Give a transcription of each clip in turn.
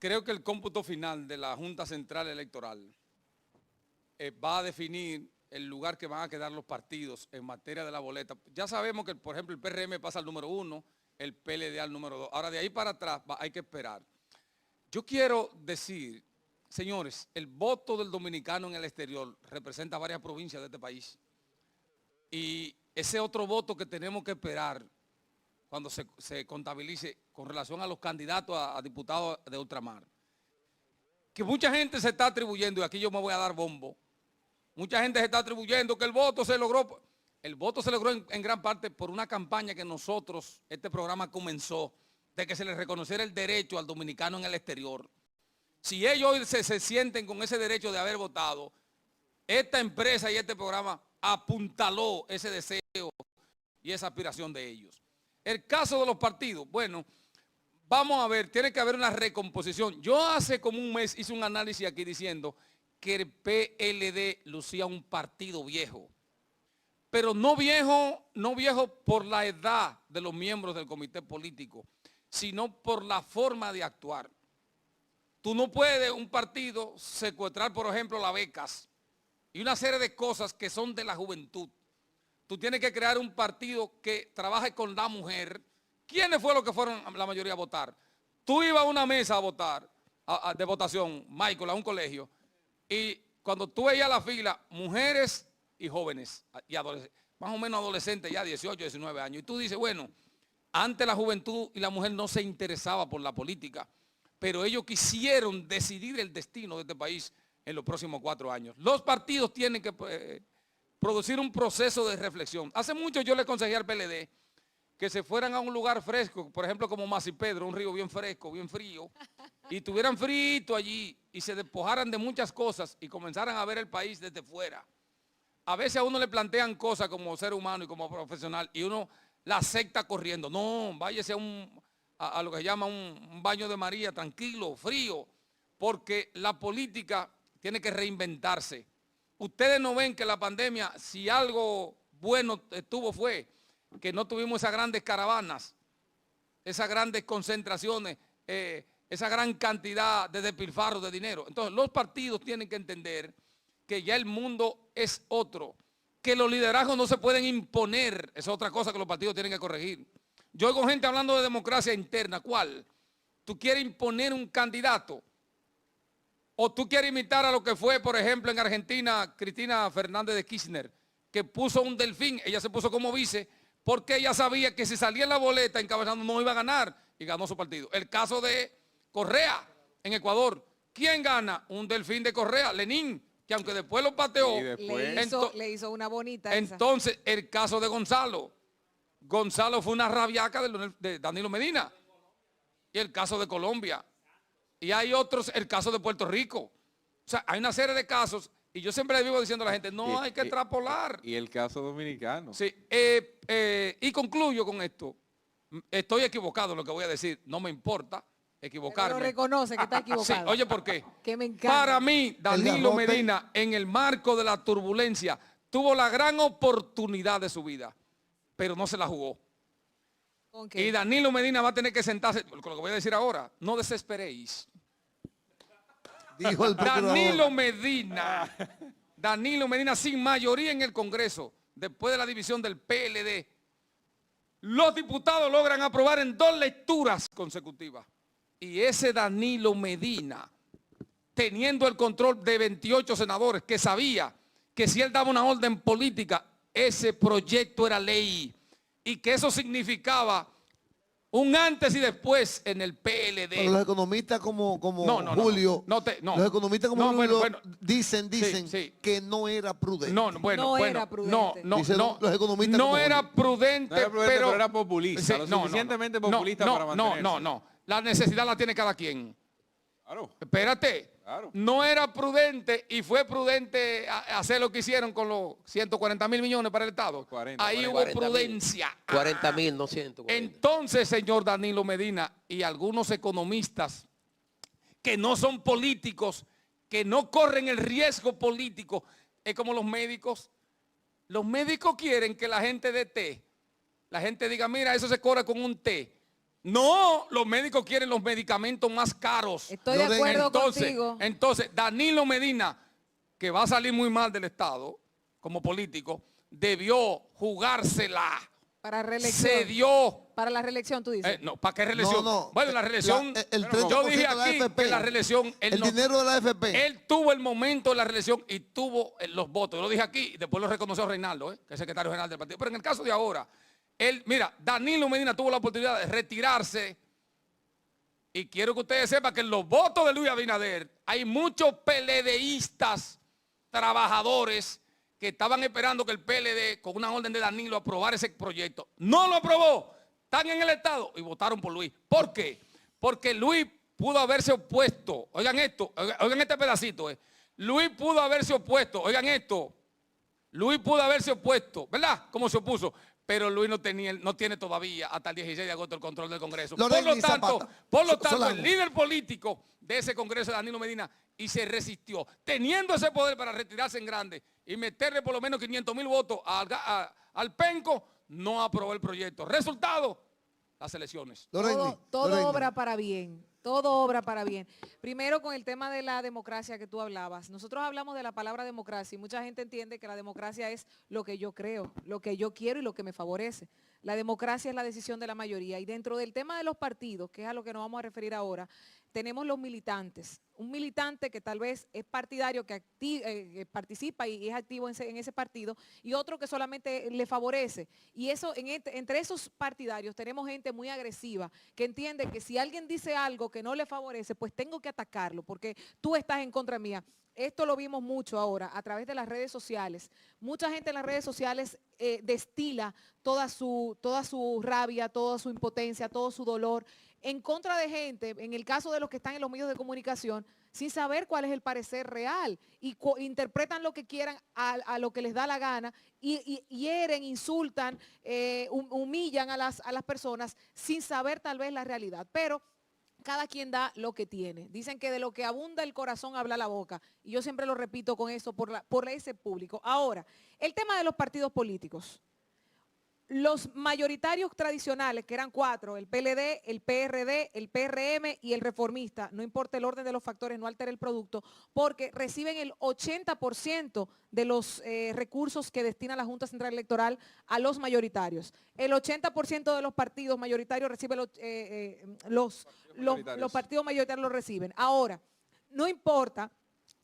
Creo que el cómputo final de la Junta Central Electoral va a definir el lugar que van a quedar los partidos en materia de la boleta. Ya sabemos que, por ejemplo, el PRM pasa al número 1, el PLD al número 2. Ahora, de ahí para atrás hay que esperar. Yo quiero decir, señores, el voto del dominicano en el exterior representa varias provincias de este país. Y ese otro voto que tenemos que esperar cuando se contabilice con relación a los candidatos a diputados de ultramar. Que mucha gente se está atribuyendo, y aquí yo me voy a dar bombo, mucha gente se está atribuyendo que el voto se logró. El voto se logró en gran parte por una campaña que nosotros, este programa comenzó, de que se les reconociera el derecho al dominicano en el exterior. Si ellos hoy se sienten con ese derecho de haber votado, esta empresa y este programa apuntaló ese deseo y esa aspiración de ellos. El caso de los partidos, bueno, vamos a ver, tiene que haber una recomposición. Yo hace como un mes hice un análisis aquí diciendo que el PLD lucía un partido viejo, pero no viejo por la edad de los miembros del comité político, sino por la forma de actuar. Tú no puedes un partido secuestrar, por ejemplo, las becas y una serie de cosas que son de la juventud. Tú tienes que crear un partido que trabaje con la mujer. ¿Quiénes fueron los que fueron la mayoría a votar? Tú ibas a una mesa a votar, de votación, Michael, a un colegio, y cuando tú veías la fila, mujeres y jóvenes, y adolescentes, más o menos adolescentes ya, 18, 19 años, y tú dices, bueno, antes la juventud y la mujer no se interesaba por la política, pero ellos quisieron decidir el destino de este país en los próximos 4 años. Los partidos tienen que producir un proceso de reflexión. Hace mucho yo le aconsejé al PLD que se fueran a un lugar fresco, por ejemplo como Masipedro, un río bien fresco, bien frío, y tuvieran frito allí y se despojaran de muchas cosas y comenzaran a ver el país desde fuera. A veces a uno le plantean cosas como ser humano y como profesional y uno la acepta corriendo. No, váyase a lo que se llama un baño de María, tranquilo, frío, porque la política tiene que reinventarse. Ustedes no ven que la pandemia, si algo bueno estuvo fue que no tuvimos esas grandes caravanas, esas grandes concentraciones, esa gran cantidad de despilfarro de dinero. Entonces los partidos tienen que entender que ya el mundo es otro, que los liderazgos no se pueden imponer, es otra cosa que los partidos tienen que corregir. Yo oigo gente hablando de democracia interna, ¿cuál? ¿Tú quieres imponer un candidato? ¿O tú quieres imitar a lo que fue, por ejemplo, en Argentina, Cristina Fernández de Kirchner, que puso un delfín, ella se puso como vice, porque ella sabía que si salía en la boleta encabezando no iba a ganar y ganó su partido. El caso de Correa en Ecuador, ¿quién gana? Un delfín de Correa, Lenín, que aunque después lo pateó, le hizo una bonita entonces esa. El caso de Gonzalo fue una rabiaca de Danilo Medina, y el caso de Colombia. Y hay otros, el caso de Puerto Rico. O sea, hay una serie de casos, y yo siempre le vivo diciendo a la gente, no hay que extrapolar. Y el caso dominicano. Sí, y concluyo con esto. Estoy equivocado en lo que voy a decir, no me importa equivocarme. Pero reconoce que está equivocado. Sí, oye, ¿por qué? Que me encanta. Para mí, Danilo Medina, en el marco de la turbulencia, tuvo la gran oportunidad de su vida, pero no se la jugó. Okay. Y Danilo Medina va a tener que sentarse, con lo que voy a decir ahora, no desesperéis. Dijo el Danilo Medina sin mayoría en el Congreso, después de la división del PLD, los diputados logran aprobar en 2 lecturas consecutivas. Y ese Danilo Medina, teniendo el control de 28 senadores, que sabía que si él daba una orden política, ese proyecto era ley. Y que eso significaba un antes y después en el PLD. Pero los economistas como Julio, los economistas como Julio dicen sí. que no era prudente. No era prudente, pero era populista, sí, lo suficientemente populista para mantenerse. No. La necesidad la tiene cada quien. Claro. Espérate. Claro. No era prudente y fue prudente hacer lo que hicieron con los 140.000 millones para el Estado. Ahí hubo prudencia. 40.000, no 140. Entonces, señor Danilo Medina y algunos economistas que no son políticos, que no corren el riesgo político, es como los médicos. Los médicos quieren que la gente dé té. La gente diga, mira, eso se corre con un té. No, los médicos quieren los medicamentos más caros. Estoy de acuerdo contigo. Entonces, Danilo Medina, que va a salir muy mal del Estado como político, debió jugársela. Para reelección. Se dio. Para la reelección, tú dices. No, ¿para qué reelección? No. Bueno, la reelección, yo dije aquí que la reelección, el dinero de la AFP. Él tuvo el momento de la reelección y tuvo los votos. Yo lo dije aquí y después lo reconoció Reinaldo, que es secretario general del partido. Pero en el caso de ahora, mira, Danilo Medina tuvo la oportunidad de retirarse y quiero que ustedes sepan que en los votos de Luis Abinader hay muchos PLDistas trabajadores que estaban esperando que el PLD, con una orden de Danilo, aprobara ese proyecto. No lo aprobó. Están en el Estado y votaron por Luis. ¿Por qué? Porque Luis pudo haberse opuesto. Oigan esto, oigan este pedacito. Luis pudo haberse opuesto. Oigan esto. Luis pudo haberse opuesto, ¿verdad? ¿Cómo se opuso? Pero Luis no tiene todavía hasta el 16 de agosto el control del Congreso. Por lo tanto, el líder político de ese Congreso, Danilo Medina, y se resistió, teniendo ese poder para retirarse en grande y meterle por lo menos 500,000 votos al penco, no aprobó el proyecto. Resultado, las elecciones. Todo obra para bien. Todo obra para bien. Primero con el tema de la democracia que tú hablabas. Nosotros hablamos de la palabra democracia y mucha gente entiende que la democracia es lo que yo creo, lo que yo quiero y lo que me favorece. La democracia es la decisión de la mayoría. Y dentro del tema de los partidos, que es a lo que nos vamos a referir ahora, tenemos los militantes. Un militante que tal vez es partidario, que participa y es activo en ese partido, y otro que solamente le favorece. Y eso, entre esos partidarios tenemos gente muy agresiva, que entiende que si alguien dice algo que no le favorece, pues tengo que atacarlo, porque tú estás en contra mía. Esto lo vimos mucho ahora a través de las redes sociales. Mucha gente en las redes sociales destila toda su rabia, toda su impotencia, todo su dolor en contra de gente, en el caso de los que están en los medios de comunicación, sin saber cuál es el parecer real y interpretan lo que quieran a lo que les da la gana y hieren, insultan, humillan a las personas sin saber tal vez la realidad. Pero cada quien da lo que tiene. Dicen que de lo que abunda el corazón habla la boca. Y yo siempre lo repito con eso por ese público. Ahora, el tema de los partidos políticos. Los mayoritarios tradicionales, que eran 4, el PLD, el PRD, el PRM y el Reformista, no importa el orden de los factores, no altera el producto, porque reciben el 80% de los recursos que destina la Junta Central Electoral a los mayoritarios. El 80% de los partidos mayoritarios reciben los partidos mayoritarios los reciben. Ahora, no importa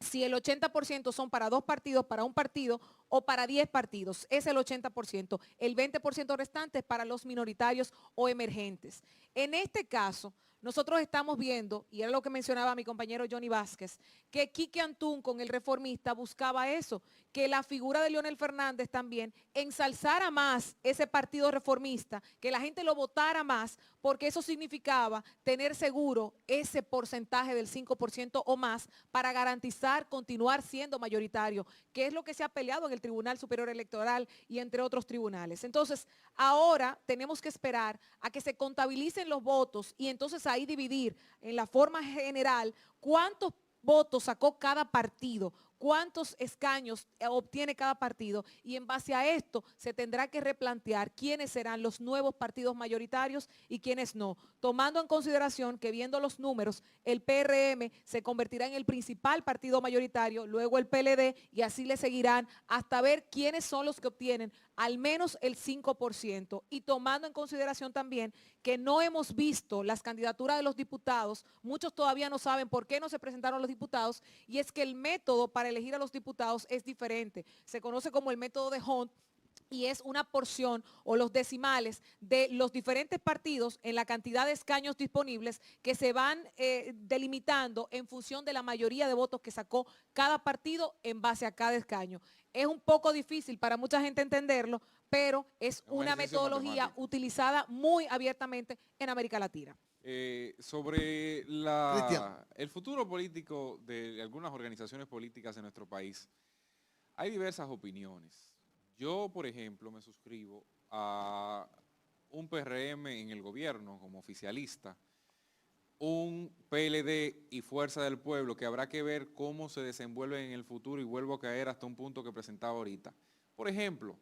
si el 80% son para 2 partidos, para un partido o para 10 partidos, es el 80%. El 20% restante es para los minoritarios o emergentes. En este caso, nosotros estamos viendo, y era lo que mencionaba mi compañero Johnny Vázquez, que Quique Antún con el Reformista buscaba eso, que la figura de Leonel Fernández también ensalzara más ese partido reformista, que la gente lo votara más, porque eso significaba tener seguro ese porcentaje del 5% o más para garantizar continuar siendo mayoritario, que es lo que se ha peleado en el Tribunal Superior Electoral y entre otros tribunales. Entonces, ahora tenemos que esperar a que se contabilicen los votos y entonces ahí dividir en la forma general cuántos votos sacó cada partido, cuántos escaños obtiene cada partido y en base a esto se tendrá que replantear quiénes serán los nuevos partidos mayoritarios y quiénes no, tomando en consideración que viendo los números, el PRM se convertirá en el principal partido mayoritario, luego el PLD y así le seguirán hasta ver quiénes son los que obtienen al menos el 5% y tomando en consideración también que no hemos visto las candidaturas de los diputados, muchos todavía no saben por qué no se presentaron los diputados y es que el método para elegir a los diputados es diferente, se conoce como el método de Hunt y es una porción o los decimales de los diferentes partidos en la cantidad de escaños disponibles que se van delimitando en función de la mayoría de votos que sacó cada partido en base a cada escaño. Es un poco difícil para mucha gente entenderlo, pero es una metodología utilizada muy abiertamente en América Latina. Sobre el futuro político de algunas organizaciones políticas en nuestro país, hay diversas opiniones. Yo, por ejemplo, me suscribo a un PRM en el gobierno como oficialista, un PLD y Fuerza del Pueblo que habrá que ver cómo se desenvuelven en el futuro y vuelvo a caer hasta un punto que presentaba ahorita. Por ejemplo,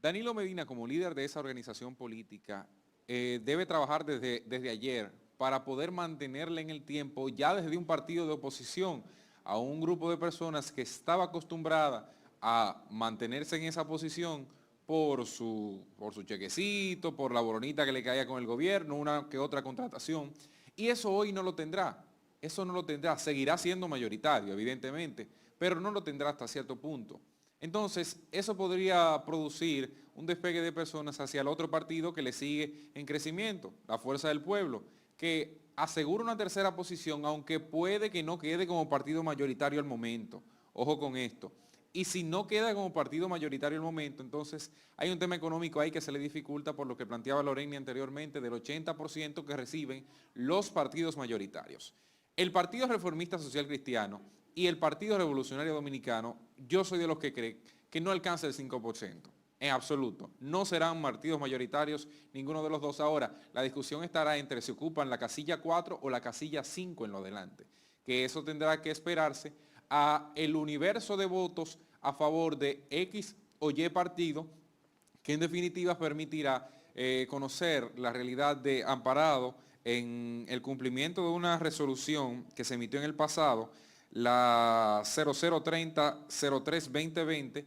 Danilo Medina como líder de esa organización política debe trabajar desde ayer para poder mantenerle en el tiempo, ya desde un partido de oposición, a un grupo de personas que estaba acostumbrada a mantenerse en esa posición por su chequecito, por la boronita que le caía con el gobierno, una que otra contratación, y eso hoy no lo tendrá. Eso no lo tendrá, seguirá siendo mayoritario, evidentemente, pero no lo tendrá hasta cierto punto. Entonces, eso podría producir un despegue de personas hacia el otro partido que le sigue en crecimiento, la Fuerza del Pueblo, que asegura una tercera posición, aunque puede que no quede como partido mayoritario al momento. Ojo con esto. Y si no queda como partido mayoritario al momento, entonces hay un tema económico ahí que se le dificulta por lo que planteaba Lorena anteriormente, del 80% que reciben los partidos mayoritarios. El Partido Reformista Social Cristiano y el Partido Revolucionario Dominicano, yo soy de los que creen que no alcanza el 5%, en absoluto. No serán partidos mayoritarios ninguno de los dos. Ahora, la discusión estará entre si ocupan la casilla 4 o la casilla 5 en lo adelante, que eso tendrá que esperarse a el universo de votos a favor de X o Y partido, que en definitiva permitirá conocer la realidad de Amparado en el cumplimiento de una resolución que se emitió en el pasado, la 0030-03-2020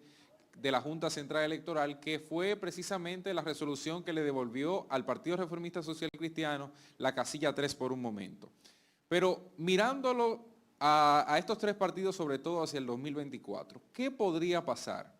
de la Junta Central Electoral, que fue precisamente la resolución que le devolvió al Partido Reformista Social Cristiano la casilla 3 por un momento. Pero mirándolo a estos tres partidos, sobre todo hacia el 2024, ¿qué podría pasar?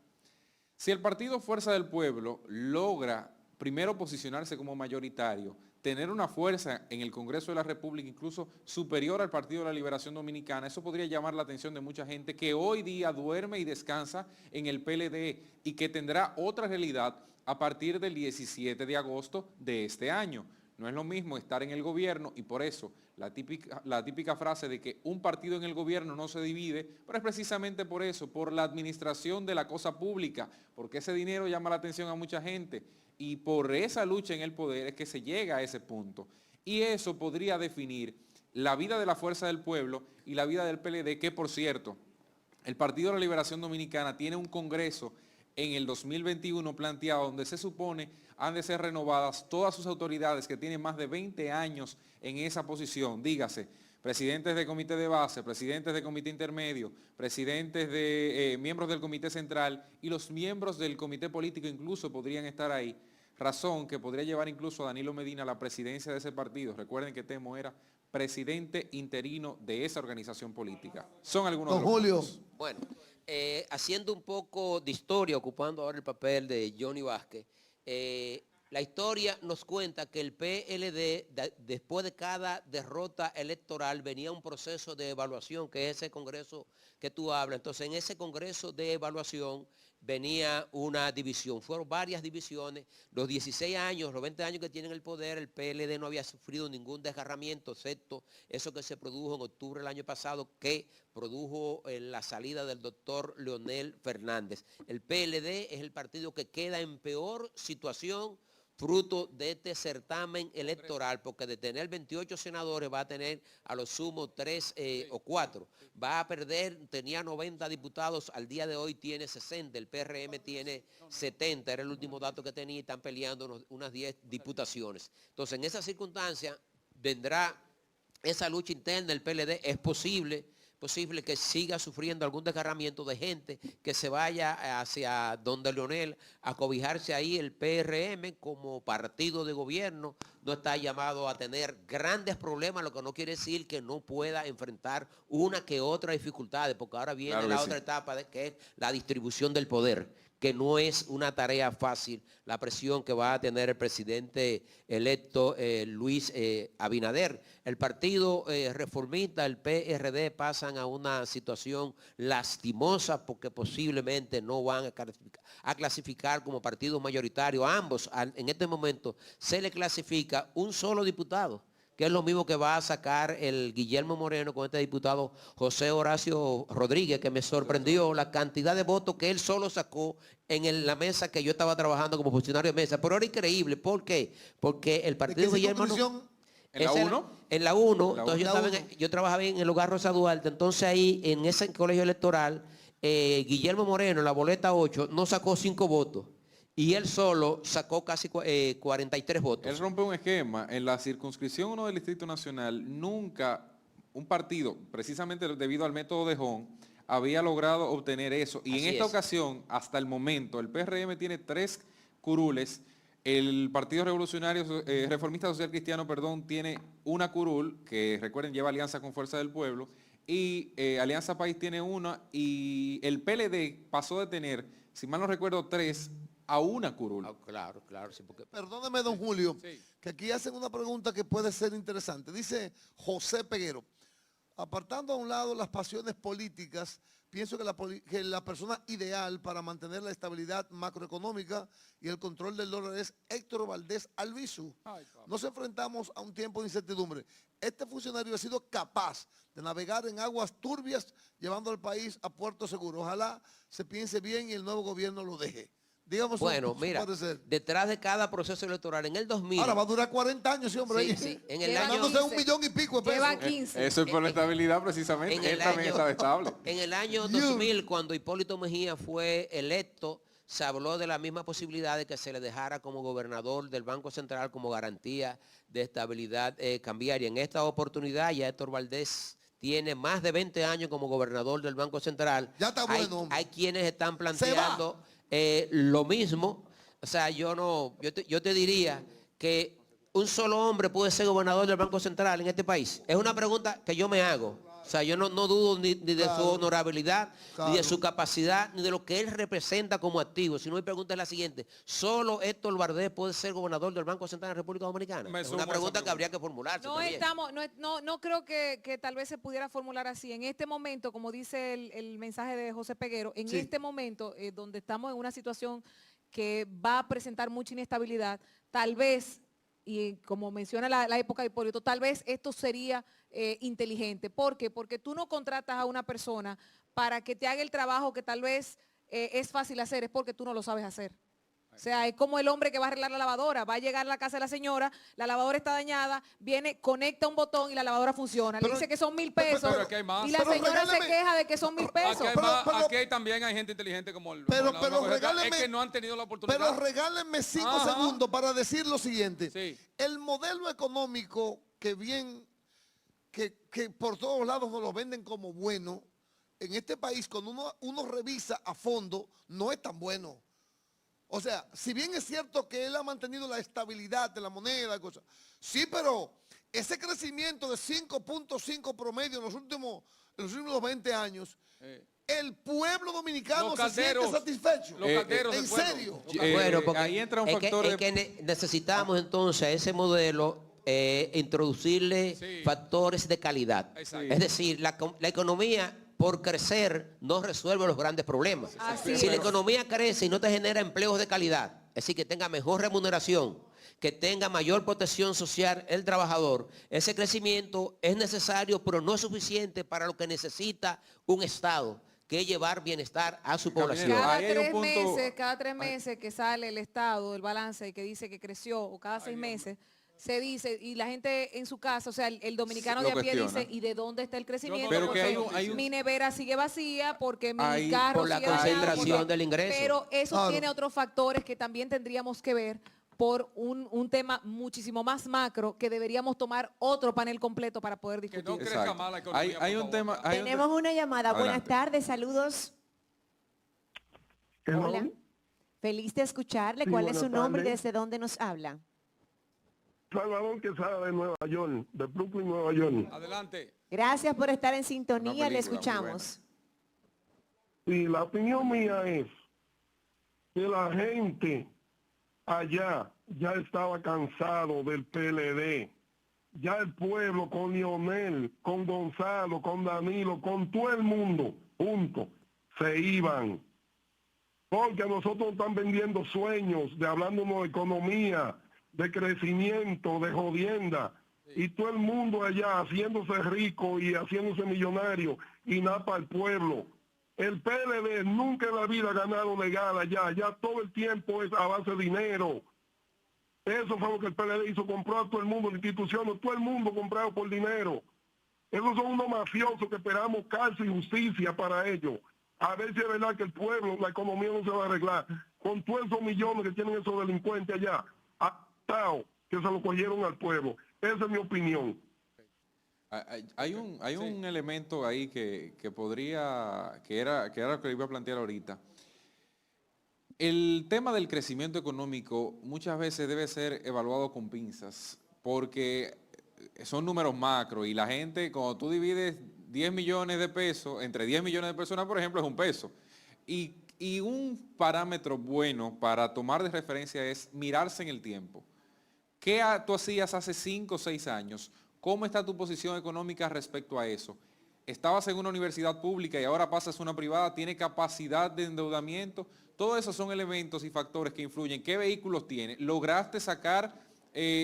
Si el Partido Fuerza del Pueblo logra primero posicionarse como mayoritario, tener una fuerza en el Congreso de la República incluso superior al Partido de la Liberación Dominicana, eso podría llamar la atención de mucha gente que hoy día duerme y descansa en el PLD y que tendrá otra realidad a partir del 17 de agosto de este año. No es lo mismo estar en el gobierno y por eso la típica frase de que un partido en el gobierno no se divide, pero es precisamente por eso, por la administración de la cosa pública, porque ese dinero llama la atención a mucha gente y por esa lucha en el poder es que se llega a ese punto. Y eso podría definir la vida de la Fuerza del Pueblo y la vida del PLD, que por cierto, el Partido de la Liberación Dominicana tiene un congreso en el 2021 planteado donde se supone han de ser renovadas todas sus autoridades que tienen más de 20 años en esa posición, dígase, presidentes de comité de base, presidentes de comité intermedio, presidentes de miembros del comité central y los miembros del comité político incluso podrían estar ahí, razón que podría llevar incluso a Danilo Medina a la presidencia de ese partido. Recuerden que Temo era presidente interino de esa organización política. Son algunos de los puntos. Bueno, haciendo un poco de historia, ocupando ahora el papel de Johnny Vázquez, la historia nos cuenta que el PLD, después de cada derrota electoral, venía un proceso de evaluación, que es ese congreso que tú hablas. Entonces, en ese congreso de evaluación venía una división. Fueron varias divisiones. Los 16 años, los 20 años que tienen el poder, el PLD no había sufrido ningún desgarramiento, excepto eso que se produjo en octubre del año pasado, que produjo la salida del doctor Leonel Fernández. El PLD es el partido que queda en peor situación fruto de este certamen electoral, porque de tener 28 senadores va a tener a lo sumo 3 o 4. Va a perder, tenía 90 diputados, al día de hoy tiene 60, el PRM tiene 70, era el último dato que tenía y están peleando unas 10 diputaciones. Entonces, en esa circunstancia vendrá esa lucha interna del PLD, es posible que siga sufriendo algún desgarramiento de gente que se vaya hacia donde Leonel a cobijarse ahí. El PRM como partido de gobierno no está llamado a tener grandes problemas, lo que no quiere decir que no pueda enfrentar una que otra dificultad, porque ahora viene la otra etapa que es la distribución del poder, que no es una tarea fácil, la presión que va a tener el presidente electo Luis Abinader. El partido reformista, el PRD, pasan a una situación lastimosa porque posiblemente no van a clasificar como partido mayoritario. A ambos, en este momento, se le clasifica un solo diputado, que es lo mismo que va a sacar el Guillermo Moreno con este diputado José Horacio Rodríguez, que me sorprendió la cantidad de votos que él solo sacó en la mesa que yo estaba trabajando como funcionario de mesa. Pero era increíble. ¿Por qué? Porque el partido de Guillermo... ¿En la 1? En la 1. Entonces yo trabajaba en el hogar Rosa Duarte. Entonces ahí, en ese colegio electoral, Guillermo Moreno, en la boleta 8, no sacó 5 votos. y él solo sacó casi 43 votos. Él rompe un esquema. En la circunscripción 1 del Distrito Nacional, nunca un partido, precisamente debido al método de Hon, había logrado obtener eso. Y en esta ocasión, hasta el momento, el PRM tiene 3 curules, el Partido Revolucionario Reformista Social Cristiano, tiene una curul, que recuerden lleva alianza con Fuerza del Pueblo, y Alianza País tiene una, y el PLD pasó de tener, si mal no recuerdo, 3 a una curul. Claro, sí. Porque... Perdóneme, don Julio, que aquí hacen una pregunta que puede ser interesante. Dice José Peguero, apartando a un lado las pasiones políticas, pienso que la persona ideal para mantener la estabilidad macroeconómica y el control del dólar es Héctor Valdés Albizu. Nos enfrentamos a un tiempo de incertidumbre. Este funcionario ha sido capaz de navegar en aguas turbias, llevando al país a puerto seguro. Ojalá se piense bien y el nuevo gobierno lo deje. Digamos, bueno, mira, detrás de cada proceso electoral, en el 2000... Ahora va a durar 40 años, sí, hombre. Sí, en el año... Ganándose 1 millón y pico de pesos. Lleva 15. Eso es por la estabilidad, precisamente. Él también estaba estable. En el año 2000, cuando Hipólito Mejía fue electo, se habló de la misma posibilidad de que se le dejara como gobernador del Banco Central como garantía de estabilidad cambiaria. En esta oportunidad ya Héctor Valdés tiene más de 20 años como gobernador del Banco Central. Ya está bueno. Hay quienes están planteando lo mismo. O sea, yo te diría que un solo hombre puede ser gobernador del Banco Central en este país. Es una pregunta que yo me hago. O sea, yo no dudo ni de su honorabilidad, ni de su capacidad, ni de lo que él representa como activo. Si no, mi pregunta es la siguiente. ¿Solo Héctor Valdés puede ser gobernador del Banco Central de la República Dominicana? Es una pregunta que habría que formularse también. No creo que tal vez se pudiera formular así. En este momento, como dice el mensaje de José Peguero, en este momento donde estamos en una situación que va a presentar mucha inestabilidad, tal vez, y como menciona la época de Hipólito, tal vez esto sería inteligente. ¿Por qué? Porque tú no contratas a una persona para que te haga el trabajo que tal vez es fácil hacer, es porque tú no lo sabes hacer. O sea, es como el hombre que va a arreglar la lavadora, va a llegar a la casa de la señora, la lavadora está dañada, viene, conecta un botón y la lavadora funciona. Le dice que son 1.000 pesos y la señora se queja de que son 1.000 pesos. Aquí también hay gente inteligente como el... Pero regáleme, es que no han tenido la oportunidad. Pero regálenme 5 segundos para decir lo siguiente. Sí. El modelo económico que por todos lados nos lo venden como bueno, en este país cuando uno revisa a fondo, no es tan bueno. O sea, si bien es cierto que él ha mantenido la estabilidad de la moneda y cosas, sí, pero ese crecimiento de 5.5 promedio en los últimos 20 años, el pueblo dominicano se siente satisfecho. Los calderos, ¿en serio? Bueno, porque ahí entra un factor es que necesitamos entonces a ese modelo introducirle factores de calidad. Exacto. Es decir, la economía por crecer no resuelve los grandes problemas. Si la economía crece y no te genera empleos de calidad, es decir, que tenga mejor remuneración, que tenga mayor protección social el trabajador, ese crecimiento es necesario, pero no es suficiente para lo que necesita un Estado, que es llevar bienestar a su población. Cada 3 meses que sale el Estado, el balance, y que dice que creció, o cada 6 meses, se dice, y la gente en su casa, o sea, el dominicano de a pie dice, ¿y de dónde está el crecimiento? Pero porque mi nevera sigue vacía, porque mi carro por la sigue concentración del ingreso. Pero eso tiene otros factores que también tendríamos que ver por un tema muchísimo más macro que deberíamos tomar otro panel completo para poder discutir. Que no crezca más la economía, hay un tema. Tenemos una llamada. Adelante. Buenas tardes, saludos. Hello. Hola. Feliz de escucharle. Sí, ¿Cuál es su buenas nombre y tardes. desde dónde nos habla? Salvador Quesada de Nueva York, de Brooklyn, Nueva York. Adelante. Gracias por estar en Una sintonía. película Le muy escuchamos. Y la opinión mía es que la gente allá ya estaba cansado del PLD. Ya el pueblo con Lionel, con Gonzalo, con Danilo, con todo el mundo juntos se iban. Porque a nosotros están vendiendo sueños de hablándonos de economía, de crecimiento, de jodienda. Y todo el mundo allá haciéndose rico y haciéndose millonario y nada para el pueblo. El PLD nunca en la vida ha ganado legal allá. Ya todo el tiempo es a base de dinero. Eso fue lo que el PLD hizo, compró a todo el mundo, las instituciones, todo el mundo comprado por dinero. Esos son unos mafiosos que esperamos cárcel y justicia para ellos. A ver si es verdad que el pueblo, la economía no se va a arreglar. Con todos esos millones que tienen esos delincuentes allá, atados, que se lo cogieron al pueblo. Esa es mi opinión. Hay un elemento ahí que era lo que iba a plantear ahorita. El tema del crecimiento económico muchas veces debe ser evaluado con pinzas, porque son números macro y la gente, cuando tú divides 10 millones de pesos, entre 10 millones de personas, por ejemplo, es un peso. Y un parámetro bueno para tomar de referencia es mirarse en el tiempo. ¿Qué tú hacías hace 5 o 6 años? ¿Cómo está tu posición económica respecto a eso? ¿Estabas en una universidad pública y ahora pasas a una privada? ¿Tiene capacidad de endeudamiento? Todos esos son elementos y factores que influyen. ¿Qué vehículos tiene? ¿Lograste sacar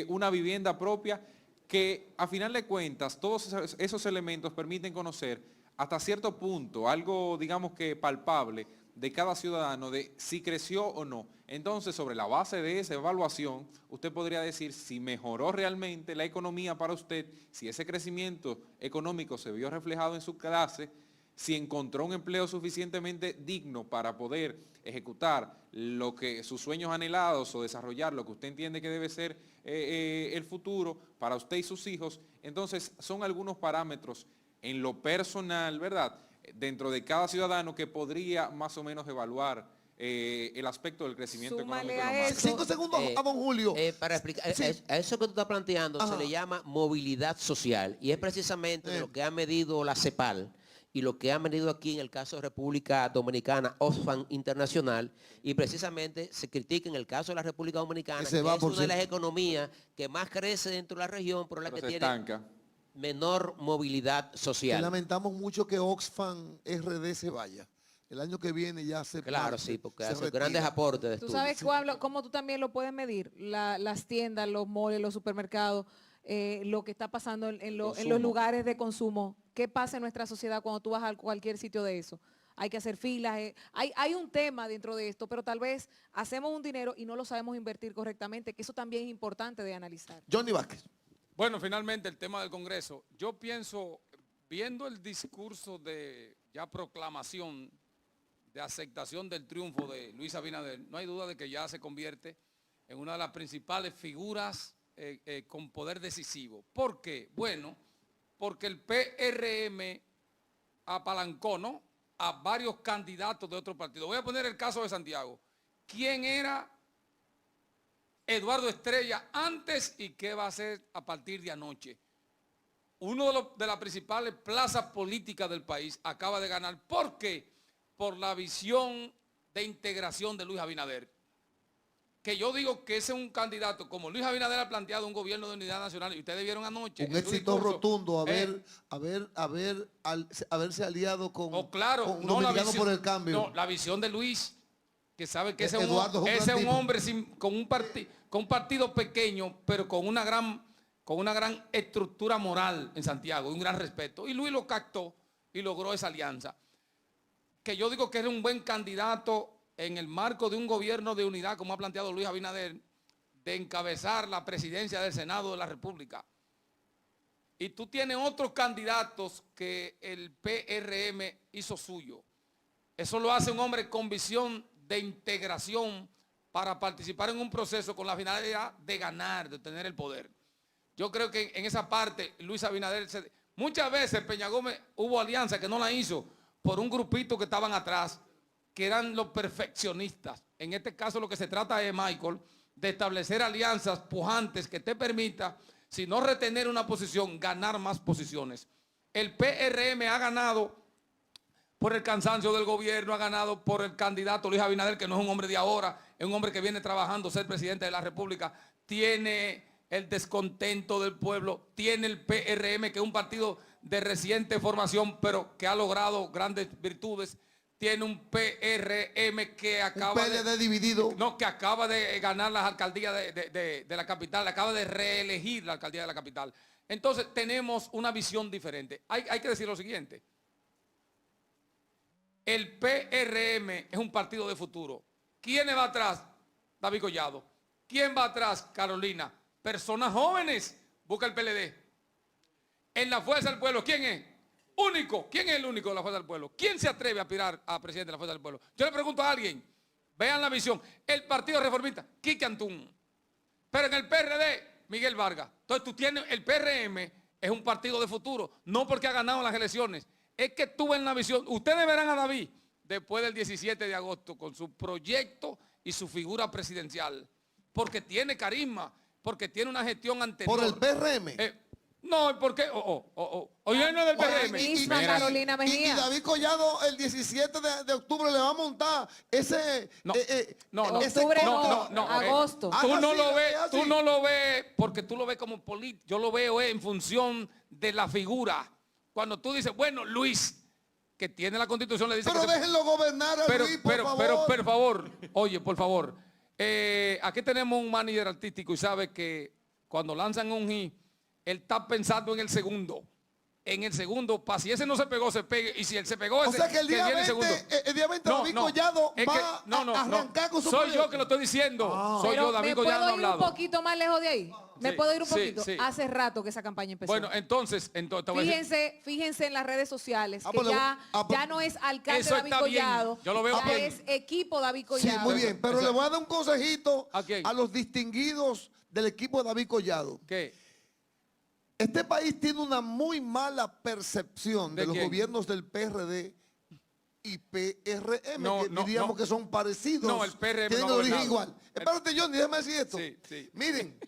una vivienda propia? Que a final de cuentas todos esos elementos permiten conocer hasta cierto punto algo, digamos que palpable, de cada ciudadano, de si creció o no. Entonces, sobre la base de esa evaluación, usted podría decir si mejoró realmente la economía para usted, si ese crecimiento económico se vio reflejado en su clase, si encontró un empleo suficientemente digno para poder ejecutar sus sueños anhelados o desarrollar lo que usted entiende que debe ser el futuro para usted y sus hijos. Entonces, son algunos parámetros en lo personal, ¿verdad?, dentro de cada ciudadano que podría más o menos evaluar el aspecto del crecimiento Súmale económico. a eso. 5 segundos a don Julio. Para explicar, Sí. a eso que tú estás planteando Ajá. se le llama movilidad social y es precisamente lo que ha medido la CEPAL y lo que ha medido aquí en el caso de República Dominicana, Oxfam Internacional, y precisamente se critica en el caso de la República Dominicana, que se va, es por una de las cierto. economías que más crece dentro de la región, pero la Pero que se tiene estanca. menor movilidad Que social. lamentamos mucho que Oxfam RD se vaya. El año que viene ya se Claro, parte, sí, porque se hace retira. grandes aportes de Tú estudio. sabes cómo tú también lo puedes medir, las tiendas, los malls, los supermercados, lo que está pasando en los Consumo. lugares de consumo. ¿Qué pasa en nuestra sociedad cuando tú vas a cualquier sitio de eso? Hay que hacer filas. Hay un tema dentro de esto, pero tal vez hacemos un dinero y no lo sabemos invertir correctamente, que eso también es importante de analizar. Johnny Vázquez. Bueno, finalmente el tema del Congreso. Yo pienso, viendo el discurso de ya proclamación de aceptación del triunfo de Luis Abinader, no hay duda de que ya se convierte en una de las principales figuras con poder decisivo. ¿Por qué? Bueno, porque el PRM apalancó, ¿no?, a varios candidatos de otros partidos. Voy a poner el caso de Santiago. ¿Quién era Eduardo Estrella antes y qué va a hacer a partir de anoche? Uno de las principales plazas políticas del país acaba de ganar. ¿Por qué? Por la visión de integración de Luis Abinader. Que yo digo que ese es un candidato, como Luis Abinader ha planteado un gobierno de unidad nacional, y ustedes vieron anoche. Un en su éxito discurso, rotundo haberse aliado con, claro, con no, Dominicanos por el Cambio. No, la visión de Luis, que sabe que ese Eduardo es un tipo. hombre con un partido pequeño, pero con una gran estructura moral en Santiago, y un gran respeto. Y Luis lo captó y logró esa alianza. Que yo digo que era un buen candidato en el marco de un gobierno de unidad, como ha planteado Luis Abinader, de encabezar la presidencia del Senado de la República. Y tú tienes otros candidatos que el PRM hizo suyo. Eso lo hace un hombre con visión de integración para participar en un proceso con la finalidad de ganar, de tener el poder. Yo creo que en esa parte Luis Abinader, muchas veces Peña Gómez hubo alianza que no la hizo por un grupito que estaban atrás, que eran los perfeccionistas. En este caso lo que se trata es, Michael, de establecer alianzas pujantes que te permita, si no retener una posición, ganar más posiciones. El PRM ha ganado por el cansancio del gobierno, ha ganado por el candidato Luis Abinader, que no es un hombre de ahora, es un hombre que viene trabajando ser presidente de la República, tiene el descontento del pueblo, tiene el PRM, que es un partido de reciente formación, pero que ha logrado grandes virtudes, tiene un PRM que acaba que acaba de ganar las alcaldías de la capital, acaba de reelegir la alcaldía de la capital. Entonces tenemos una visión diferente. Hay que decir lo siguiente. El PRM es un partido de futuro. ¿Quién va atrás? David Collado. ¿Quién va atrás? Carolina. Personas jóvenes. Busca el PLD. En la Fuerza del Pueblo, ¿quién es? único. ¿Quién es el único de la Fuerza del Pueblo? ¿Quién se atreve a aspirar a presidente de la Fuerza del Pueblo? Yo le pregunto a alguien, vean la visión. El Partido Reformista, Quique Antún. Pero en el PRD, Miguel Vargas. Entonces tú tienes, el PRM es un partido de futuro, no porque ha ganado las elecciones, es que tú ves la visión. Ustedes verán a David después del 17 de agosto con su proyecto y su figura presidencial, porque tiene carisma, porque tiene una gestión anterior. Por el PRM. No, ¿por qué? Oye, no es del PRM. Misma Carolina Mejía. Y David Collado el 17 de octubre le va a montar ese... Octubre no, agosto. Tú no sí, lo ves, es así. tú no lo ves porque tú lo ves como político. Yo lo veo en función de la figura. Cuando tú dices, bueno, Luis, que tiene la Constitución, le dice Pero que déjenlo gobernar a Luis, por favor. por favor, oye, por favor. Aquí tenemos un manager artístico y sabe que cuando lanzan un hit, él está pensando en el segundo. En el segundo, para si ese no se pegó, se pegue. Y si él se pegó, O ese sea que el día viene 20, David Collado es va a arrancar con su Soy proyecto. yo que lo estoy diciendo. Soy Pero yo, David ¿me Collado puedo ir hablado. un poquito más lejos de ahí? ¿Me Sí, puedo ir un sí, poquito? sí. Hace rato que esa campaña empezó. Bueno, entonces te voy a decir- Fíjense en las redes sociales que pero- ya no es alcalde Eso David está bien. Collado, Yo lo veo ya bien. es equipo David Sí, Collado. muy bien, pero le voy a dar un consejito ¿A quién? a los distinguidos del equipo de David Collado. ¿Qué? Este país tiene una muy mala percepción de ¿De los quién? gobiernos del PRD y PRM, No, que no, diríamos no. que son parecidos. No, el PRM tienen no ha origen gobernado. igual. Espérate, Johnny, déjame decir esto. Sí, sí. Miren,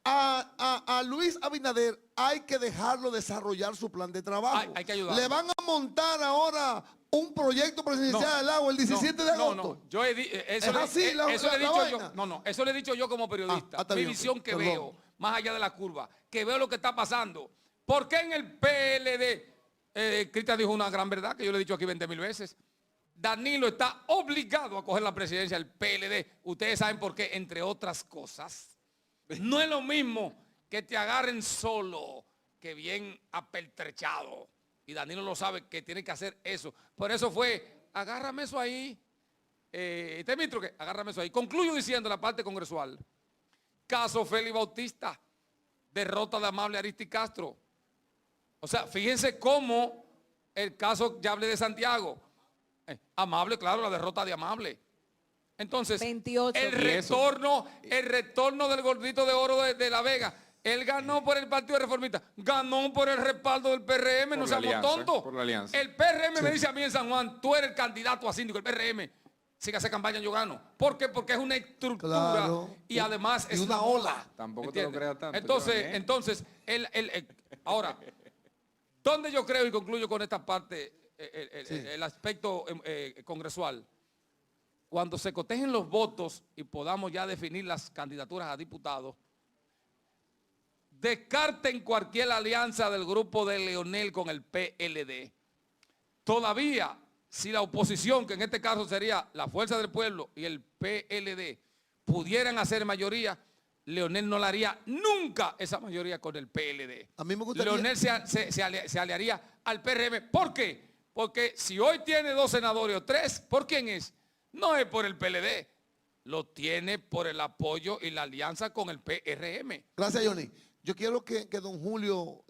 a Luis Abinader hay que dejarlo desarrollar su plan de trabajo. Hay que ayudarlo. Le van a montar ahora un proyecto presidencial No, al agua el 17 de agosto. No, yo he eso, Es así eso la le he dicho vaina. yo. Eso le he dicho yo como periodista. está Mi bien, visión que perdón. veo, más allá de la curva, que veo lo que está pasando. ¿Por qué en el PLD? Cristian dijo una gran verdad que yo le he dicho aquí 20,000 veces. Danilo está obligado a coger la presidencia del PLD. Ustedes saben por qué, entre otras cosas. No es lo mismo que te agarren solo que bien apertrechado. Y Danilo lo sabe que tiene que hacer eso. Por eso fue, agárrame eso ahí. ¿Te ministro qué? Agárrame eso ahí. Concluyo diciendo la parte congresual. Caso Félix Bautista. Derrota de Amable Aristi Castro. O sea, fíjense cómo el caso, ya hablé de Santiago. Amable, claro, la derrota de Amable. Entonces, 28. el retorno del gordito de oro de La Vega. Él ganó por el Partido Reformista, ganó por el respaldo del PRM, Por no la seamos alianza, tontos. por la alianza. El PRM me dice a mí en San Juan, tú eres el candidato a síndico, el PRM. Si hace campaña yo gano. ¿Por qué? Porque es una estructura Claro. y además Y es una ola. Tampoco te lo ¿entiendes? creas tanto, Entonces, ahora, ¿dónde yo creo y concluyo con esta parte, el aspecto congresual? Cuando se cotejen los votos y podamos ya definir las candidaturas a diputados, descarten cualquier alianza del grupo de Leonel con el PLD. Todavía, si la oposición, que en este caso sería la Fuerza del Pueblo y el PLD, pudieran hacer mayoría, Leonel no la haría nunca esa mayoría con el PLD. A mí me gustaría... Leonel se aliaría al PRM. ¿Por qué? Porque si hoy tiene 2 senadores o 3, ¿por quién es? No es por el PLD, lo tiene por el apoyo y la alianza con el PRM. Gracias, Johnny. Yo quiero que don Julio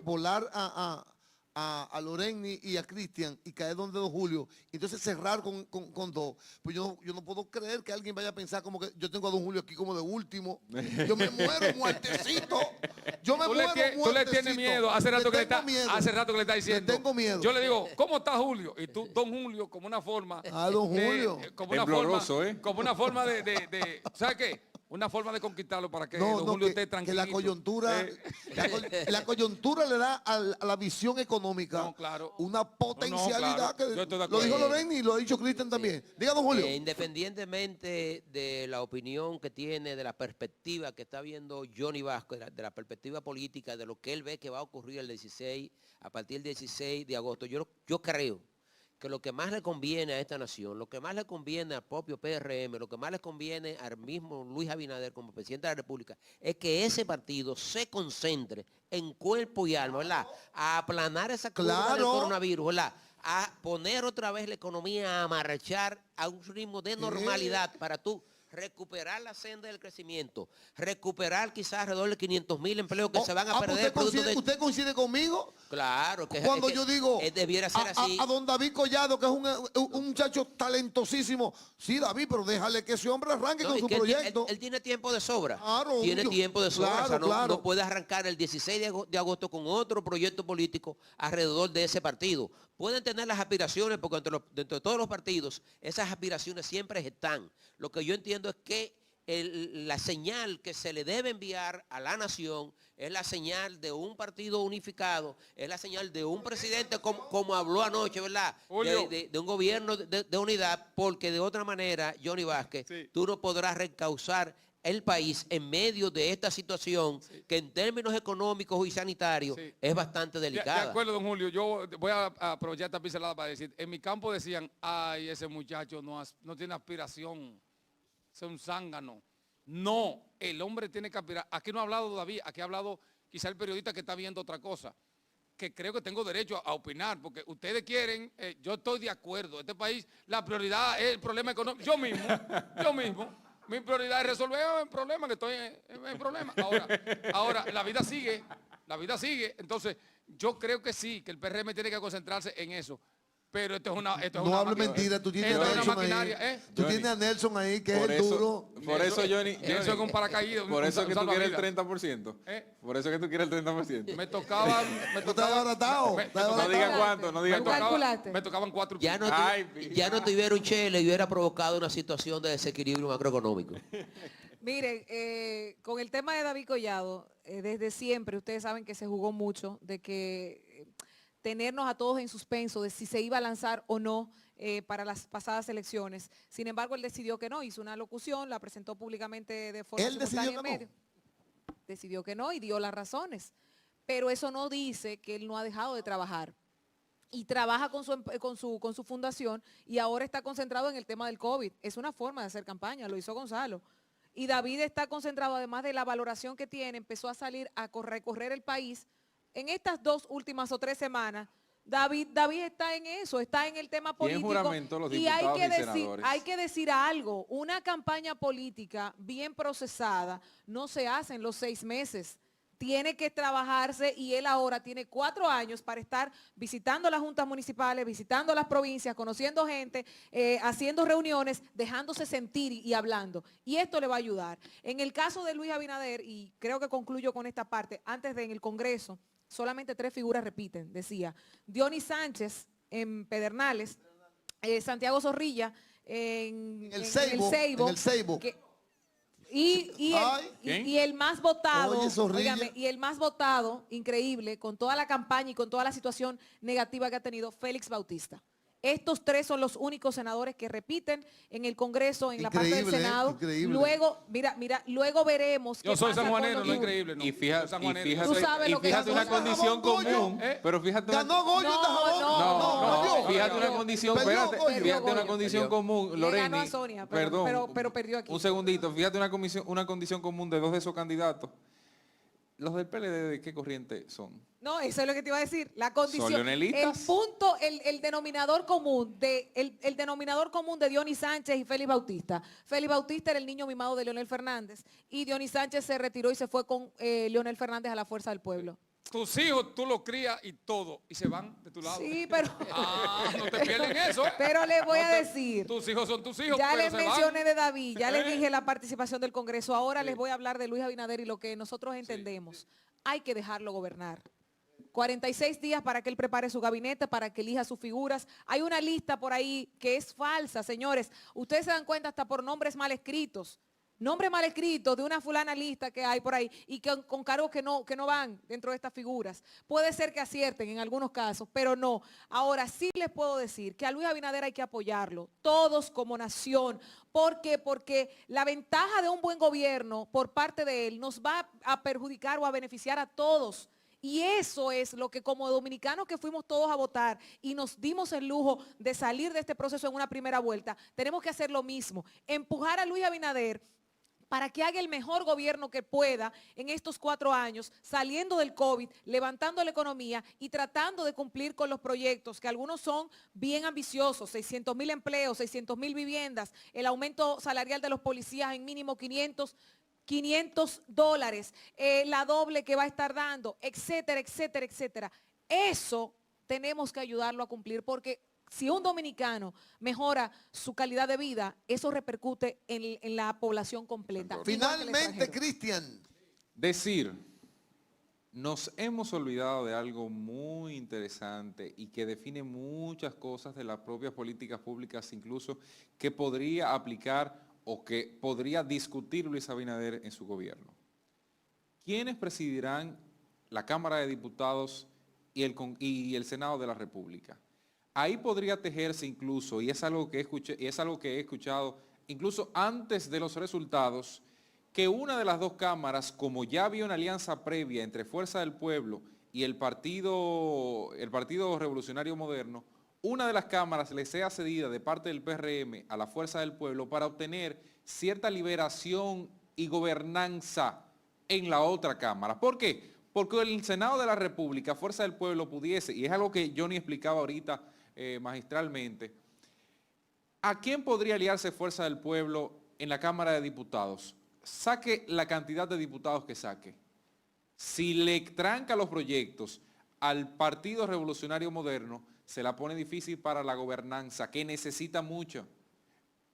volar a Lorenny y a Cristian y caer donde don Julio, y entonces cerrar con dos. Pues yo no puedo creer que alguien vaya a pensar como que yo tengo a don Julio aquí como de último. Yo me muero muertecito. Yo me muero muertecito. Tú le tienes miedo. Hace rato que le está diciendo. Le tengo miedo. Yo le digo, ¿cómo está Julio? Y tú, don Julio, como una forma. Don Julio. Como una forma, como una forma de ¿sabes qué? Una forma de conquistarlo para que don Julio esté tranquilo. Que la coyuntura, la coyuntura le da a la visión económica una potencialidad. Yo estoy de Lo acuerdo. dijo Lorenny y lo ha dicho Cristian también. Diga, don Julio. Independientemente de la opinión que tiene, de la perspectiva que está viendo Johnny Vasco, de la perspectiva política, de lo que él ve que va a ocurrir a partir del 16 de agosto, yo creo que lo que más le conviene a esta nación, lo que más le conviene al propio PRM, lo que más le conviene al mismo Luis Abinader como presidente de la República, es que ese partido se concentre en cuerpo y alma, ¿verdad? A aplanar esa curva del coronavirus, ¿verdad? A poner otra vez la economía a marchar a un ritmo de normalidad para tú recuperar la senda del crecimiento, recuperar quizás alrededor de 500.000 empleos que se van a perder. ¿Usted coincide conmigo? Claro, que cuando yo digo debiera ser así. A don David Collado, que es un muchacho talentosísimo. Sí, David, pero déjale que ese hombre arranque con su proyecto. Él tiene tiempo de sobra. Claro, tiene tiempo de sobra. Claro, o sea, claro. no puede arrancar el 16 de agosto con otro proyecto político alrededor de ese partido. Pueden tener las aspiraciones, porque dentro de todos los partidos, esas aspiraciones siempre están. Lo que yo entiendo es que la señal que se le debe enviar a la nación es la señal de un partido unificado, es la señal de un presidente como habló anoche, ¿verdad? De un gobierno de unidad, porque de otra manera, Johnny Vázquez, sí, tú no podrás reencauzar el país en medio de esta situación, sí, que en términos económicos y sanitarios, sí, es bastante delicada. De acuerdo, don Julio, yo voy a aprovechar esta pincelada para decir, en mi campo decían, ay, ese muchacho no tiene aspiración, es un zángano. No, el hombre tiene que aspirar. Aquí no ha hablado David, aquí ha hablado quizá el periodista que está viendo otra cosa, que creo que tengo derecho a opinar, porque ustedes quieren, yo estoy de acuerdo, este país, la prioridad es el problema económico, yo mismo. Mi prioridad es resolver el problema, que estoy en problema. Ahora, la vida sigue. Entonces, yo creo que sí, que el PRM tiene que concentrarse en eso. Pero esto es una no hable mentira, tú tienes a Nelson ahí. Tú tienes a Nelson ahí, que es el duro. Por eso, Johnny, eso es un paracaídas. Por eso es que tú quieres el 30%. Por eso es que tú quieres el 30%. Me tocaba desbaratado. No diga cuánto, no diga cuánto. Me tocaban 4. Ya no tuviera un chele y hubiera provocado una situación de desequilibrio macroeconómico. Miren, con el tema de David Collado, desde siempre ustedes saben que se jugó mucho de que tenernos a todos en suspenso de si se iba a lanzar o no para las pasadas elecciones. Sin embargo, él decidió que no, hizo una locución, la presentó públicamente de forma simultánea en medio. Decidió que no y dio las razones. Pero eso no dice que él no ha dejado de trabajar. Y trabaja con su fundación y ahora está concentrado en el tema del COVID. Es una forma de hacer campaña, lo hizo Gonzalo. Y David está concentrado, además de la valoración que tiene, empezó a salir a recorrer el país. En estas 2 últimas o 3 semanas, David está en eso, está en el tema político. Y hay que decir algo, una campaña política bien procesada no se hace en los 6 meses. Tiene que trabajarse y él ahora tiene 4 años para estar visitando las juntas municipales, visitando las provincias, conociendo gente, haciendo reuniones, dejándose sentir y hablando. Y esto le va a ayudar. En el caso de Luis Abinader, y creo que concluyo con esta parte, antes de en el Congreso, solamente 3 figuras repiten, decía, Dionis Sánchez en Pedernales, Santiago Zorrilla en el Ceibo, y el más votado, óigame, y el más votado, increíble, con toda la campaña y con toda la situación negativa que ha tenido, Félix Bautista. Estos 3 son los únicos senadores que repiten en el Congreso, en la parte del Senado. Increíble. Luego, luego veremos qué Yo soy pasa sanjuanero, con no increíble. No. Y fíjate una condición común. Pero fíjate ganó Goyo de Jabón. Fíjate una condición, espérate, fíjate una condición común, Loreni. Ganó a Sonia, perdón, pero perdió aquí. Un segundito, fíjate una condición común de 2 de esos candidatos. ¿Los del PLD de qué corriente son? No, eso es lo que te iba a decir. La condición, ¿Leonelistas? el punto, el denominador común el denominador común de Dionis Sánchez y Félix Bautista. Félix Bautista era el niño mimado de Leonel Fernández y Dionis Sánchez se retiró y se fue con Leonel Fernández a la Fuerza del Pueblo. Tus hijos tú los crías y todo, y se van de tu lado. Sí, pero... no te pierden eso. Pero les voy a decir... Tus hijos son tus hijos, ya pero les mencioné de David, ya les dije la participación del Congreso. Ahora les voy a hablar de Luis Abinader y lo que nosotros entendemos. Hay que dejarlo gobernar. 46 días para que él prepare su gabinete, para que elija sus figuras. Hay una lista por ahí que es falsa, señores. Ustedes se dan cuenta hasta por nombres mal escritos. Nombre mal escrito de una fulana lista que hay por ahí y que con cargos que no van dentro de estas figuras. Puede ser que acierten en algunos casos, pero no. Ahora sí les puedo decir que a Luis Abinader hay que apoyarlo, todos como nación. ¿Por qué? Porque la ventaja de un buen gobierno por parte de él nos va a perjudicar o a beneficiar a todos. Y eso es lo que como dominicanos que fuimos todos a votar y nos dimos el lujo de salir de este proceso en una primera vuelta, tenemos que hacer lo mismo, empujar a Luis Abinader para que haga el mejor gobierno que pueda en estos 4 años, saliendo del COVID, levantando la economía y tratando de cumplir con los proyectos, que algunos son bien ambiciosos, 600,000 empleos, 600,000 viviendas, el aumento salarial de los policías en mínimo $500, la doble que va a estar dando, etcétera, etcétera, etcétera. Eso tenemos que ayudarlo a cumplir, porque si un dominicano mejora su calidad de vida, eso repercute en la población completa. Finalmente, Cristian. Decir, nos hemos olvidado de algo muy interesante y que define muchas cosas de las propias políticas públicas, incluso que podría aplicar o que podría discutir Luis Abinader en su gobierno. ¿Quiénes presidirán la Cámara de Diputados y el Senado de la República? Ahí podría tejerse incluso, y es algo que he escuchado incluso antes de los resultados, que una de las dos cámaras, como ya había una alianza previa entre Fuerza del Pueblo y el Partido Revolucionario Moderno, una de las cámaras le sea cedida de parte del PRM a la Fuerza del Pueblo para obtener cierta liberación y gobernanza en la otra cámara. ¿Por qué? Porque el Senado de la República, Fuerza del Pueblo, pudiese, y es algo que Johnny explicaba ahorita magistralmente, ¿a quién podría aliarse Fuerza del Pueblo en la Cámara de Diputados? Saque la cantidad de diputados que saque. Si le tranca los proyectos al Partido Revolucionario Moderno, se la pone difícil para la gobernanza, que necesita mucho.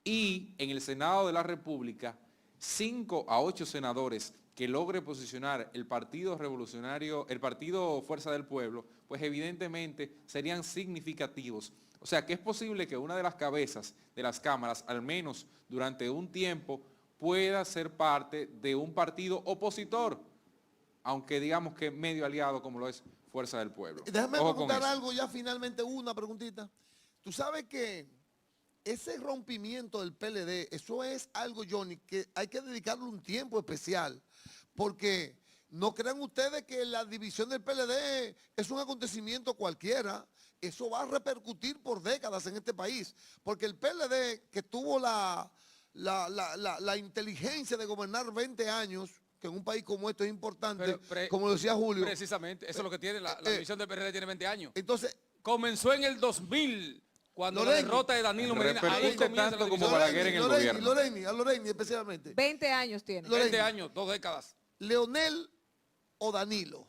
Y en el Senado de la República, 5 a 8 senadores que logre posicionar el Partido Revolucionario, el Partido Fuerza del Pueblo, pues evidentemente serían significativos. O sea que es posible que una de las cabezas de las cámaras, al menos durante un tiempo, pueda ser parte de un partido opositor, aunque digamos que medio aliado como lo es Fuerza del Pueblo. Déjame preguntar algo ya finalmente, una preguntita. Tú sabes que ese rompimiento del PLD, eso es algo, Johnny, que hay que dedicarle un tiempo especial, porque no crean ustedes que la división del PLD es un acontecimiento cualquiera. Eso va a repercutir por décadas en este país, porque el PLD, que tuvo la inteligencia de gobernar 20 años, que en un país como esto es importante, como lo decía Julio. Precisamente, eso es lo que tiene, la división del PRD tiene 20 años. Entonces, comenzó en el 2000, cuando la derrota de Danilo Medina, ahí comienza tanto la como división. Balaguer en el gobierno. A Loreni especialmente. 20 años tiene. 20 años, 2 décadas. ¿Leonel o Danilo?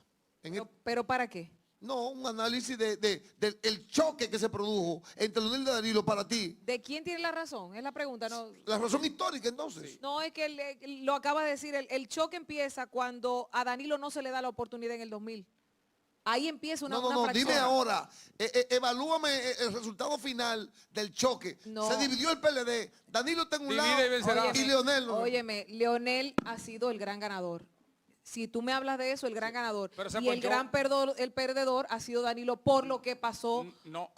¿Pero para qué? No, un análisis del choque que se produjo entre Leonel y Danilo para ti. ¿De quién tiene la razón? Es la pregunta. No, la razón histórica, entonces. no es que lo acaba de decir, el choque empieza cuando a Danilo no se le da la oportunidad en el 2000. Ahí empieza una fractura. Dime ahora, evalúame el resultado final del choque. No. Se dividió el PLD, Danilo está en un lado y Leonel no. Óyeme, Leonel ha sido el gran ganador. Si tú me hablas de eso, el gran ganador. Y el gran perdedor ha sido Danilo por lo que pasó. No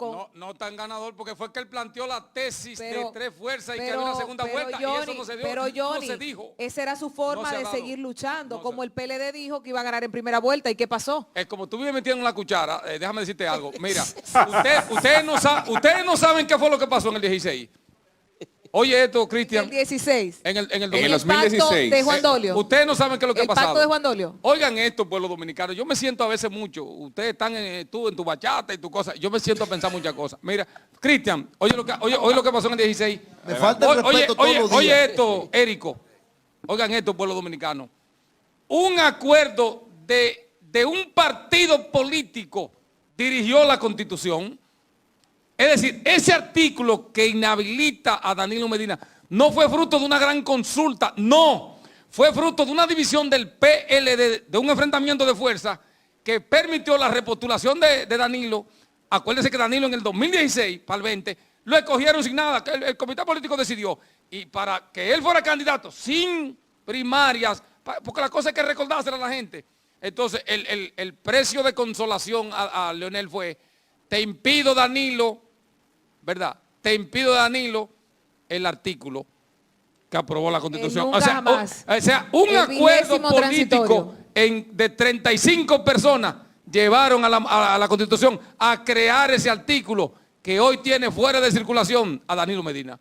tan ganador, porque fue que él planteó la tesis de 3 fuerzas y que había una segunda vuelta, y eso no se dio. Pero Johnny, no se dijo. Esa era su forma de seguir luchando, como el PLD dijo que iba a ganar en primera vuelta. ¿Y qué pasó? Es como tú vives metiendo en la cuchara, déjame decirte algo. Mira, ustedes no saben qué fue lo que pasó en el 16. Oye esto, Cristian. El 16. En el el 2016. pacto de Juan Dolio. Ustedes no saben qué es lo que ha pasado. El pacto de Juan Dolio. Oigan esto, pueblo dominicano. Yo me siento a veces mucho. Ustedes están tú en tu bachata y tu cosa. Yo me siento a pensar muchas cosas. Mira, Cristian, oye lo que pasó en el 16. Me falta el respeto todos los días. Oye esto, Érico. Oigan esto, pueblo dominicano. Un acuerdo de un partido político dirigió la Constitución. Es decir, ese artículo que inhabilita a Danilo Medina no fue fruto de una gran consulta, no. Fue fruto de una división del PLD, de un enfrentamiento de fuerza que permitió la repostulación de Danilo. Acuérdense que Danilo en el 2016, para el 20, lo escogieron sin nada, que el comité político decidió. Y para que él fuera candidato sin primarias, porque la cosa hay que recordársela a la gente. Entonces, el precio de consolación a Leonel fue: te impido, Danilo, ¿verdad? Te impido, Danilo, el artículo que aprobó la Constitución. Nunca jamás. O sea, un acuerdo político de 35 personas llevaron a la Constitución a crear ese artículo que hoy tiene fuera de circulación a Danilo Medina.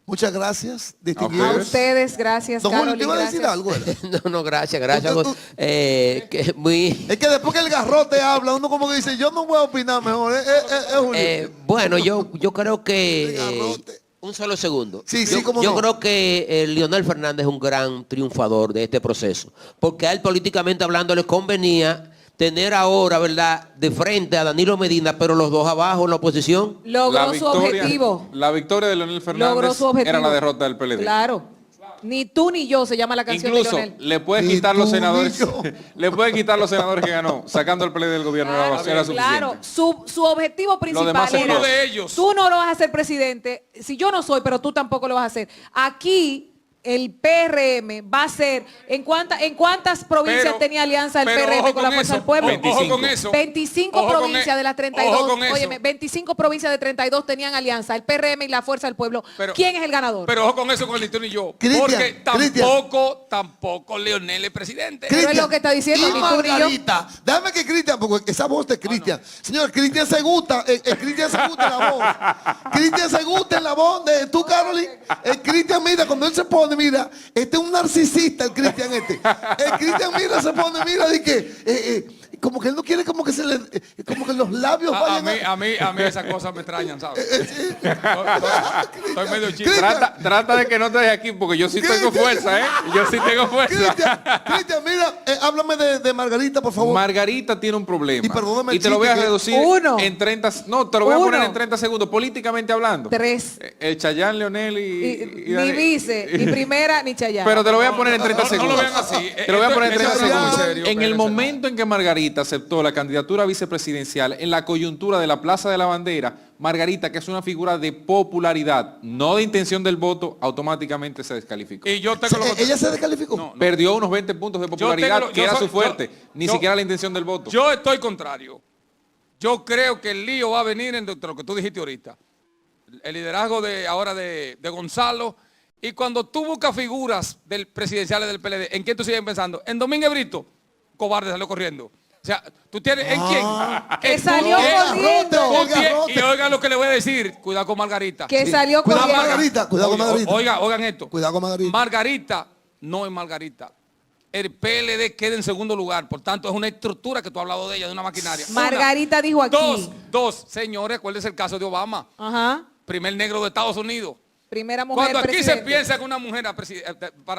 Muchas gracias, A distinguidos. ustedes, gracias, Don Julio, Carolyn, ¿te iba a decir gracias. algo? ¿Era? No, gracias, gracias. Usted- Que muy... Es que después que el garrote habla, uno como que dice, yo no voy a opinar mejor. Julio. Bueno, yo creo El que... garrote. un solo segundo. Sí, sí, cómo Yo no. creo que Leonel Fernández es un gran triunfador de este proceso, porque a él políticamente hablando le convenía tener ahora, ¿verdad?, de frente a Danilo Medina, pero los dos abajo en la oposición. Logró su objetivo. La victoria de Leonel Logró Fernández su objetivo. era la derrota del PLD. Claro. Ni tú ni yo se llama la canción Incluso de Leonel. le puedes Ni quitar tú los ni senadores, yo. le puedes quitar los senadores que ganó, sacando al PLD del gobierno era suficiente. Claro, su objetivo principal demás son era, uno de ellos. tú no lo vas a hacer presidente, si yo no soy, pero tú tampoco lo vas a hacer. Aquí el PRM va a ser, ¿en cuántas provincias Pero- tenía alianza el pero PRM ojo con la con Fuerza eso, del Pueblo? ojo con eso. 25 Ojo con provincias e- de las 32, ojo con eso. óyeme, 25 provincias de 32 tenían alianza, el PRM y la Fuerza del Pueblo. Pero- ¿Quién es el ganador? Pero ojo con eso, con el tú y yo. Cristian, Porque Cristian. tampoco Leonel es presidente. Pero es lo que está diciendo, y ni tú ni yo. Margarita. Déjame que Cristian, porque esa voz de Cristian. Señor, Cristian se gusta. Cristian se gusta en la voz. Cristian se gusta en la voz de tú, Carolyn. Cristian, mira, cuando él se pone, mira, este es un narcisista, el Cristian este. El Cristian, mira, se pone, mira, de que como que él no quiere como que se le, como que los labios vayan A mí esas cosas me extrañan, ¿sabes? Estoy medio chico. Cristian. Trata de que no te dejes aquí, porque yo sí tengo fuerza, ¿eh? Yo sí tengo fuerza. Cristian, mira, háblame de Margarita, por favor. Margarita tiene un problema. Y perdóname el te lo voy a chiste que- reducir Uno. en 30... No, te lo voy a poner Uno. en 30 segundos, políticamente hablando. 3. El Chayán, Leonel Ni Dani- vice, ni primera, ni Chayán. Pero te lo voy a poner en 30 No segundos. lo vean así. Te lo voy a poner en Esto 30 es muy segundos. serio, En el espérense. momento en que Margarita aceptó la candidatura vicepresidencial, en la coyuntura de la Plaza de la Bandera, Margarita, que es una figura de popularidad, no de intención del voto, automáticamente se descalificó. Y yo tengo lo que... ¿Ella se descalificó? No, no. Perdió unos 20 puntos de popularidad, tengo lo- que yo era soy- su fuerte, yo- ni yo- siquiera la intención del voto. Yo estoy contrario. Yo creo que el lío va a venir en lo que tú dijiste ahorita. El liderazgo de Gonzalo. Y cuando tú buscas figuras del presidenciales del PLD, ¿en quién tú sigues pensando? En Domínguez Brito, cobarde, salió corriendo. O sea, tú tienes, ¿en quién? Que salió corriendo. Tú tienes- y oigan lo que le voy a decir, cuidado con Margarita. Que salió Cuidado con corriendo. Margarita, cuidado con Margarita. Oigan esto. Cuidado con Margarita. Margarita no es Margarita. El PLD queda en segundo lugar. Por tanto, es una estructura que tú has hablado de ella, de una maquinaria. Margarita dijo aquí. Dos, señores, acuérdense el caso de Obama. Ajá. Primer negro de Estados Unidos. Primera mujer Cuando aquí presidente. se piensa en una mujer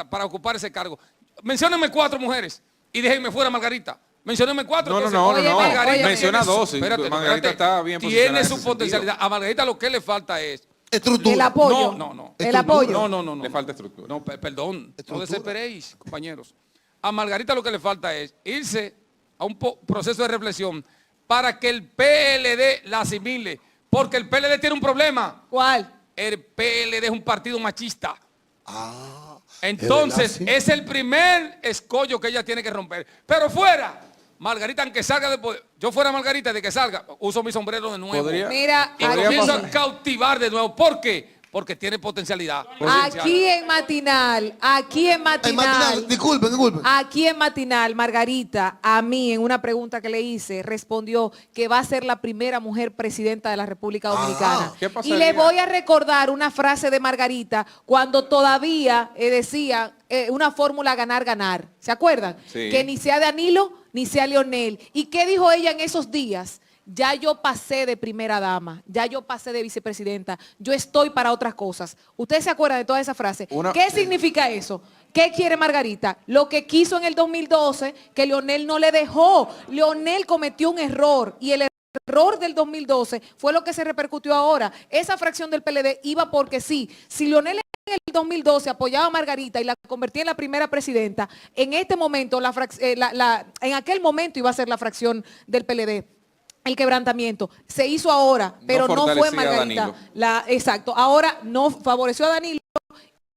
para ocupar ese cargo, menciónenme 4 mujeres y déjenme fuera Margarita. Menciónenme 4. No, entonces, óyeme, menciona tiene su- 12. espérate, Margarita espérate. está bien posicionada Tiene en su ese potencialidad. sentido. A Margarita lo que le falta es... Estructura. El apoyo. No. El apoyo. No. Le falta estructura. No, perdón, no Estructura. desesperéis, compañeros. A Margarita lo que le falta es irse a un proceso de reflexión para que el PLD la asimile. Porque el PLD tiene un problema. ¿Cuál? El PLD es un partido machista. Ah, Entonces, es verdad, es el primer escollo que ella tiene que romper. Pero fuera, Margarita, aunque salga de poder, yo fuera Margarita de que salga, uso mi sombrero de nuevo. Podría- Mira, Y podría comienzo pasar. a cautivar de nuevo. ¿Por qué? Porque tiene potencialidad. aquí en Matinal, En matinal, disculpen. aquí en Matinal, Margarita, a mí en una pregunta que le hice, respondió que va a ser la primera mujer presidenta de la República Dominicana. ¿qué Y pasaría? le voy a recordar una frase de Margarita cuando todavía decía una fórmula ganar. ¿Se acuerdan? Sí. Que ni sea Danilo ni sea Leonel. ¿Y qué dijo ella en esos días? Ya yo pasé de primera dama, ya yo pasé de vicepresidenta, yo estoy para otras cosas. ¿Usted se acuerda de toda esa frase? ¿Qué significa eso? ¿Qué quiere Margarita? Lo que quiso en el 2012, que Leonel no le dejó. Leonel cometió un error y el error del 2012 fue lo que se repercutió ahora. Esa fracción del PLD iba porque sí. Si Leonel en el 2012 apoyaba a Margarita y la convertía en la primera presidenta, en este momento, en aquel momento iba a ser la fracción del PLD. El quebrantamiento se hizo ahora, pero no fue fortalecía a Margarita. Danilo. Exacto. Ahora no favoreció a Danilo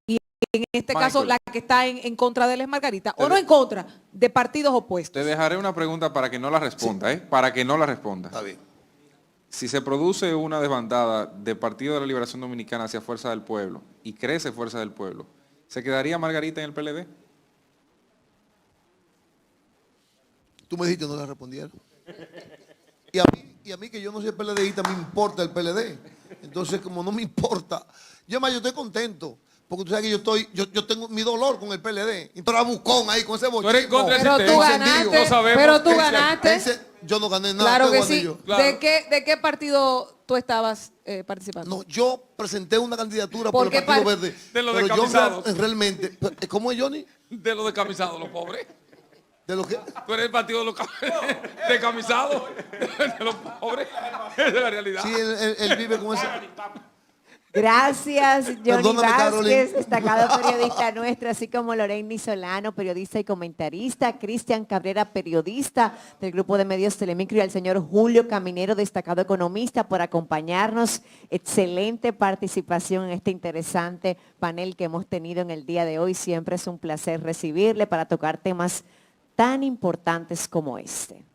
y en este Michael. caso la que está en contra de él es Margarita. O no en contra, de partidos opuestos. Te dejaré una pregunta para que no la responda, Para que no la responda. Está bien. Si se produce una desbandada de Partido de la Liberación Dominicana hacia Fuerza del Pueblo y crece Fuerza del Pueblo, ¿se quedaría Margarita en el PLD? Tú me dijiste no le respondieron. Y a mí que yo no soy PLDista, me importa el PLD. Entonces, como no me importa, yo estoy contento. Porque tú sabes que yo tengo mi dolor con el PLD. Y tú eras buscón ahí con ese Tú eres bochismo. contra el Pero tú sistema. ganaste, No sabemos pero tú que- ganaste. Yo no gané nada. Claro que tengo sí. anillo. Claro. ¿De qué partido tú estabas participando? No, yo presenté una candidatura ¿Por por el qué Partido par- Verde. De los pero yo descamisados. realmente, ¿cómo es, Johnny? De los descamisados, los pobres. De lo que... Tú eres el partido de los descamisados, de los pobres. Esa es la realidad. Sí, él vive con ese... Gracias, Johnny Perdóname, Vázquez, Carolyn. destacado periodista nuestro, así como Loreni Solano, periodista y comentarista, Cristian Cabrera, periodista del grupo de medios Telemicro, y al señor Julio Caminero, destacado economista, por acompañarnos. Excelente participación en este interesante panel que hemos tenido en el día de hoy. Siempre es un placer recibirle para tocar temas tan importantes como este.